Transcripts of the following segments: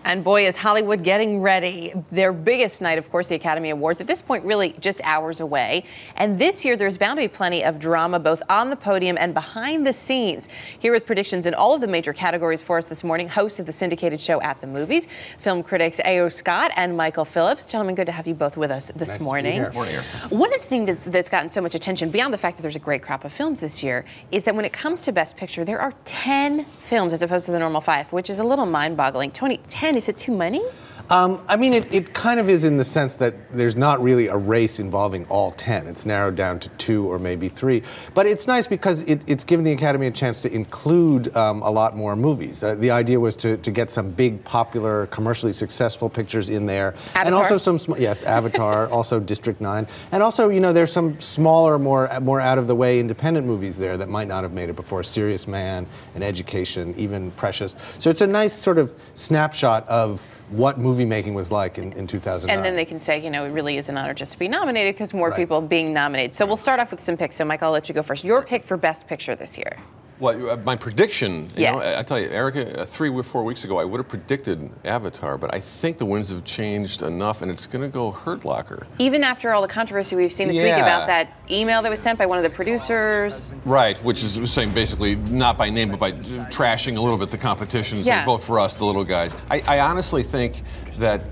And boy, is Hollywood getting ready. Their biggest night, of course, the Academy Awards. At this point, really just hours away. And this year, there's bound to be plenty of drama, both on the podium and behind the scenes. Here with predictions in all of the major categories for us this morning, hosts of the syndicated show At the Movies, film critics A.O. Scott and Michael Phillips. Gentlemen, good to have you both with us this morning. Morning. One of the things that's gotten so much attention, beyond the fact that there's a great crop of films this year, is that when it comes to Best Picture, there are 10 films as opposed to the normal 5, which is a little mind-boggling. Tony, 10, is it too many? I mean, it kind of is in the sense that there's not really a race involving all 10. It's narrowed down to 2 or maybe 3. But it's nice because it's given the Academy a chance to include a lot more movies. The idea was to get some big, popular, commercially successful pictures in there. Avatar? And also some, yes, Avatar, also District 9. And also, you know, there's some smaller, more out-of-the-way independent movies there that might not have made it before. Serious Man, An Education, even Precious. So it's a nice sort of snapshot of what movie making was like in 2009. And then they can say, you know, it really is an honor just to be nominated because more people being nominated. So we'll start off with some picks. So, Michael, I'll let you go first. Your pick for Best Picture this year. Well, my prediction, you Yes. know, I tell you, Erica, 3 or 4 weeks ago, I would have predicted Avatar, but I think the winds have changed enough, and it's going to go Hurt Locker. Even after all the controversy we've seen this week about that email that was sent by one of the producers. Right, which is saying basically, not by name, but by trashing a little bit the competition and saying, vote for us, the little guys. I honestly think that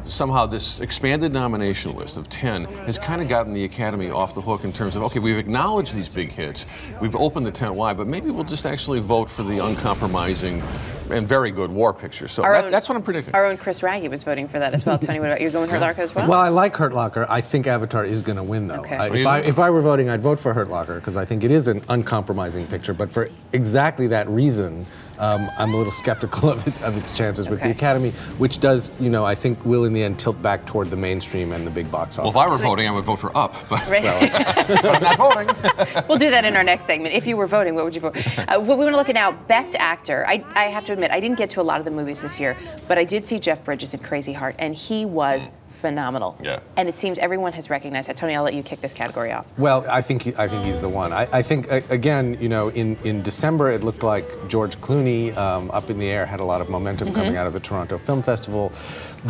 somehow this expanded nomination list of 10 has kind of gotten the Academy off the hook in terms of, okay, we've acknowledged these big hits, we've opened the 10 wide, but maybe we'll just actually vote for the uncompromising and very good war picture. So that's what I'm predicting. Our own Chris Raggi was voting for that as well. Tony, what about you? Going Hurt Locker as well? Well, I like Hurt Locker. I think Avatar is going to win, though. Okay. If I were voting, I'd vote for Hurt Locker because I think it is an uncompromising picture. But for exactly that reason, I'm a little skeptical of its chances with the Academy, which does, you know, I think will in the end tilt back toward the mainstream and the big box office. Well, if I were voting, I would vote for Up. But, right. but I'm not voting. We'll do that in our next segment. If you were voting, what would you vote? What we want to look at now, Best Actor. I have to admit, I didn't get to a lot of the movies this year, but I did see Jeff Bridges in Crazy Heart, and he was phenomenal. Yeah. And it seems everyone has recognized that. Tony, I'll let you kick this category off. Well, I think he's the one. I think, again, you know, in December, it looked like George Clooney, Up in the Air, had a lot of momentum coming out of the Toronto Film Festival.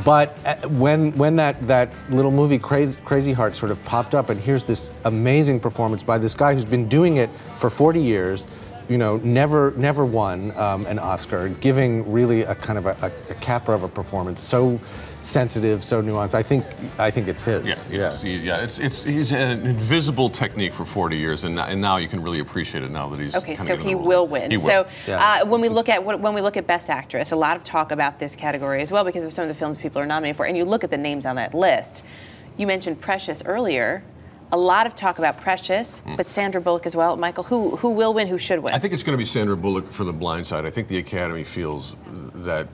But when that little movie, Crazy Heart, sort of popped up, and here's this amazing performance by this guy who's been doing it for 40 years, you know, never won an Oscar, giving really a kind of a capper of a performance, so sensitive, so nuanced. I think it's his. He's an invisible technique for 40 years, and now you can really appreciate it now that he's so he will win. He will. So when we look at Best Actress, a lot of talk about this category as well because of some of the films people are nominated for. And you look at the names on that list. You mentioned Precious earlier. A lot of talk about Precious, but Sandra Bullock as well. Michael, who will win? Who should win? I think it's going to be Sandra Bullock for The Blind Side. I think the Academy feels that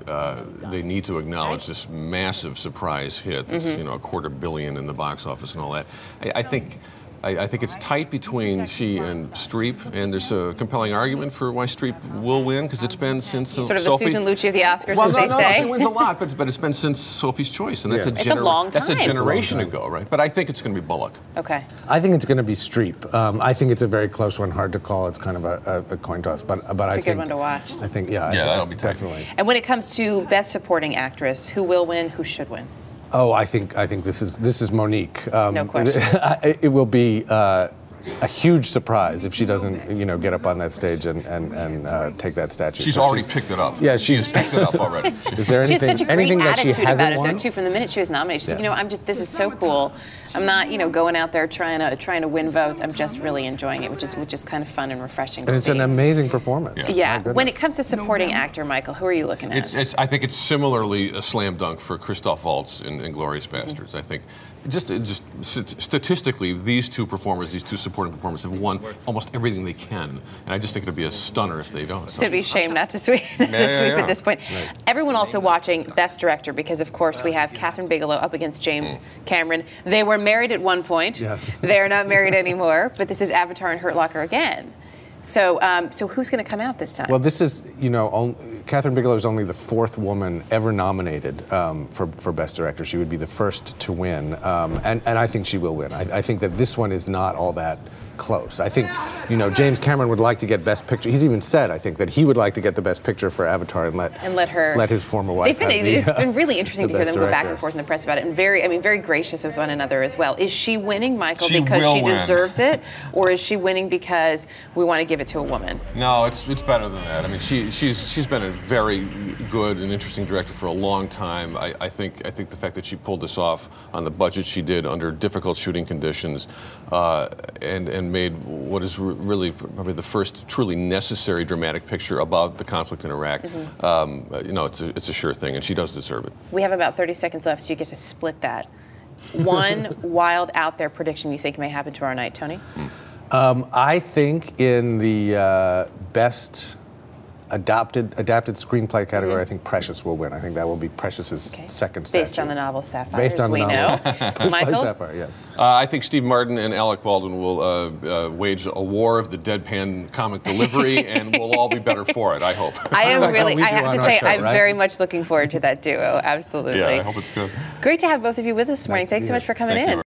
they need to acknowledge this massive surprise hit. That's you know, $250 million in the box office and all that. I think it's tight between she and Streep, and there's a compelling argument for why Streep will win because it's been since sort of the Susan Lucci of the Oscars, as they say. No, she wins a lot, but it's been since Sophie's Choice, and that's a long time. That's a generation ago, right? But I think it's going to be Bullock. Okay. I think it's going to be Streep. I think it's a very close one, hard to call. It's kind of a coin toss, but I think it's a good one to watch. I think that'll be definitely. And when it comes to Best Supporting Actress, who will win? Who should win? Oh, I think this is Monique. No question. It will be a huge surprise if she doesn't, you know, get up on that stage and take that statue. She's already picked it up. Yeah, she's picked it up already. Is there anything? She has such a great attitude about it, won? though, too. From the minute she was nominated, she said, you know, this is so cool. I'm not, you know, going out there trying to win votes. I'm just really enjoying it, which is kind of fun and refreshing. And it's an amazing performance. Yeah. When it comes to supporting actor, Michael, who are you looking at? I think it's similarly a slam dunk for Christoph Waltz in Inglourious Basterds. I think just statistically, these two supporting performers have won almost everything they can, and I just think it'll be a stunner if they don't. So it'd be a shame not to sweep at this point. Right. Everyone also watching Best Director because, of course, we have Catherine Bigelow up against James Cameron. They were married at one point. Yes. They're not married anymore, but this is Avatar and Hurt Locker again. So, so who's going to come out this time? Well, this is, you know, Catherine Bigelow is only the 4th woman ever nominated for Best Director. She would be the first to win, and I think she will win. I think that this one is not all that close. I think, you know, James Cameron would like to get Best Picture. He's even said, I think, that he would like to get the Best Picture for Avatar and let his former wife have it's been really interesting to hear them go back and forth in the press about it, and very gracious with one another as well. Is she winning, Michael, because she deserves it, or is she winning because we want to give it to a woman? No, it's better than that. I mean, she's been a very good and interesting director for a long time. I think the fact that she pulled this off on the budget she did under difficult shooting conditions, and made what is really probably the first truly necessary dramatic picture about the conflict in Iraq. You know, it's a sure thing, and she does deserve it. We have about 30 seconds left, so you get to split that. One wild out there prediction you think may happen tomorrow night, Tony? I think in the best adapted screenplay category, I think Precious will win. I think that will be Precious's second statue. Based on the novel Sapphire, Based on the novel. know. Michael? Sapphire, yes. I think Steve Martin and Alec Baldwin will wage a war of the deadpan comic delivery, and we'll all be better for it, I hope. I am really, I have to say, I'm very much looking forward to that duo, absolutely. Yeah, I hope it's good. Great to have both of you with us this morning. Thanks so much for coming in.